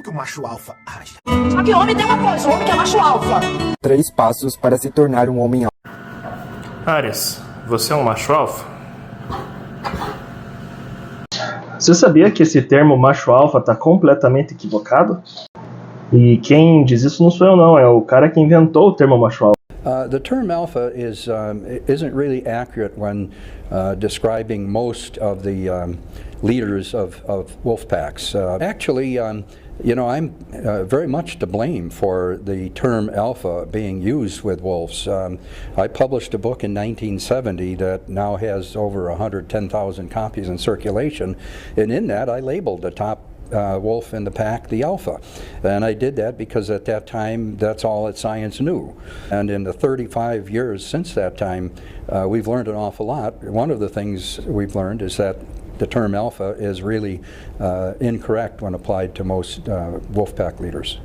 que o macho alfa age? Só que homem tem uma coisa, o homem que é macho alfa. 3 passos para se tornar um homem alfa. Ares, você é um macho alfa? Você sabia que esse termo macho alfa está completamente equivocado? E quem diz isso não sou eu não, é o cara que inventou o termo macho alfa. The term alpha isn't really accurate when describing most of the leaders of wolf packs. Actually, I'm very much to blame for the term alpha being used with wolves. I published a book in 1970 that now has over 110,000 copies in circulation, and in that I labeled the top wolf in the pack the alpha, and I did that because at that time that's all that science knew, and in the 35 years since that time we've learned an awful lot. One of the things we've learned is that the term alpha is really incorrect when applied to most wolf pack leaders.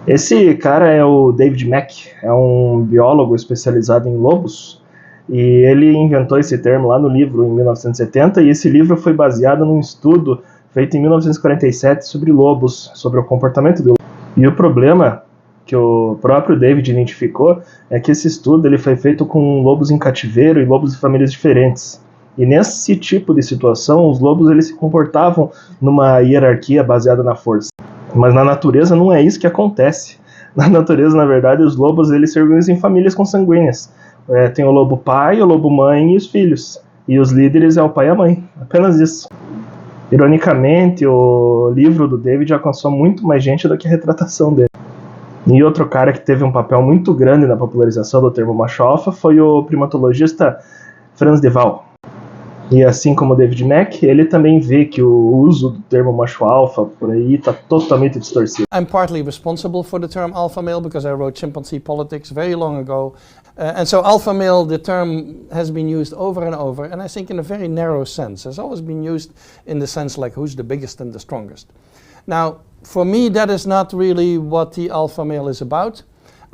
Esse cara é o David Mack, é um biólogo especializado em lobos, e ele inventou esse termo lá no livro em 1970, e esse livro foi baseado num estudo feito em 1947 sobre lobos, sobre o comportamento de lobos. E o problema que o próprio David identificou é que esse estudo ele foi feito com lobos em cativeiro e lobos de famílias diferentes. E nesse tipo de situação, os lobos eles se comportavam numa hierarquia baseada na força. Mas na natureza não é isso que acontece. Na natureza, na verdade, os lobos eles se organizam em famílias consanguíneas. Tem o lobo pai, o lobo mãe e os filhos. E os líderes é o pai e a mãe. Apenas isso. Ironicamente, o livro do David alcançou muito mais gente do que a retratação dele. E outro cara que teve um papel muito grande na popularização do termo macho alfa foi o primatologista Franz de Waal. E assim como o David Mack, ele também vê que o uso do termo macho alfa por aí está totalmente distorcido. I'm partly responsible for the term alpha male because I wrote Chimpanzee Politics very long ago. And so alpha male, the term has been used over and over, and I think in a very narrow sense. It's always been used in the sense like who's the biggest and the strongest. Now, for me, that is not really what the alpha male is about.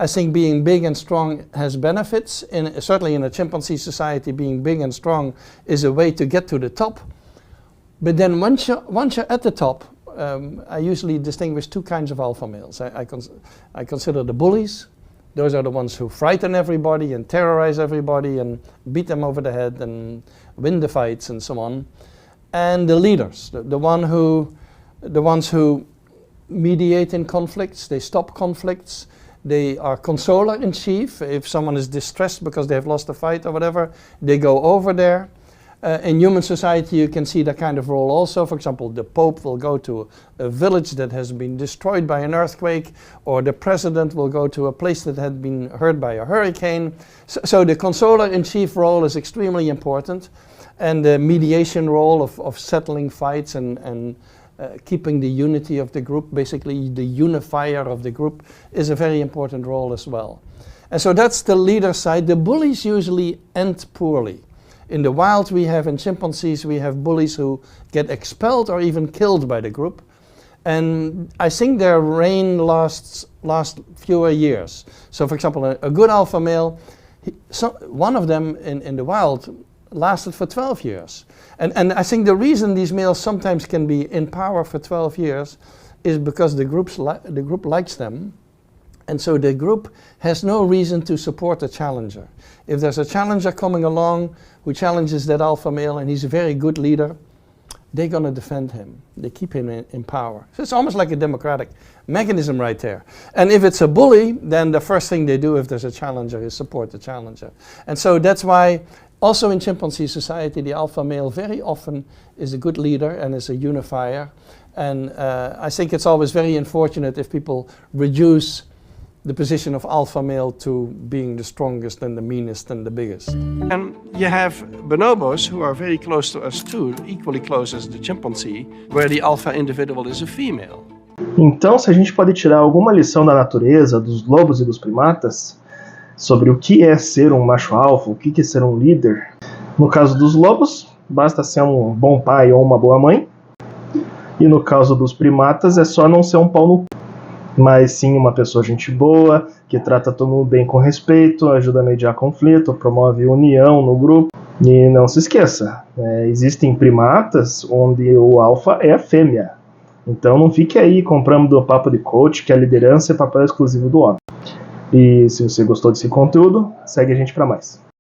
I think being big and strong has benefits. Certainly in a chimpanzee society, being big and strong is a way to get to the top. But then once you're at the top, I usually distinguish two kinds of alpha males. I consider the bullies. Those are the ones who frighten everybody and terrorize everybody and beat them over the head and win the fights and so on. And the leaders, the ones who mediate in conflicts, they stop conflicts. They are consoler in chief. If someone is distressed because they have lost a fight or whatever, they go over there. In human society you can see that kind of role also. For example, the Pope will go to a village that has been destroyed by an earthquake, or the President will go to a place that had been hurt by a hurricane. So the consoler in chief role is extremely important, and the mediation role of settling fights and keeping the unity of the group, basically the unifier of the group, is a very important role as well. And so that's the leader side. The bullies usually end poorly. In the wild in chimpanzees, we have bullies who get expelled or even killed by the group. And I think their reign lasts fewer years. So for example, a good alpha male, one of them in the wild lasted for 12 years. And I think the reason these males sometimes can be in power for 12 years is because the group likes them. And so the group has no reason to support a challenger. If there's a challenger coming along who challenges that alpha male and he's a very good leader, they're going to defend him. They keep him in power. So it's almost like a democratic mechanism right there. And if it's a bully, then the first thing they do if there's a challenger is support the challenger. And so that's why also in chimpanzee society, the alpha male very often is a good leader and is a unifier. And I think it's always very unfortunate if people reduce the position of alpha male to being the strongest and the meanest and the biggest. And you have bonobos who are very close to us too, equally close as the chimpanzee, where the alpha individual is a female. Então, se a gente pode tirar alguma lição da natureza, dos lobos e dos primatas, sobre o que é ser um macho alfa, o que é ser um líder, no caso dos lobos, basta ser um bom pai ou uma boa mãe, e no caso dos primatas é só não ser um pau no cu, mas sim uma pessoa gente boa, que trata todo mundo bem com respeito, ajuda a mediar conflito, promove união no grupo. E não se esqueça, existem primatas onde o alfa é a fêmea. Então não fique aí comprando do papo de coach, que a liderança é papel exclusivo do homem. E se você gostou desse conteúdo, segue a gente para mais.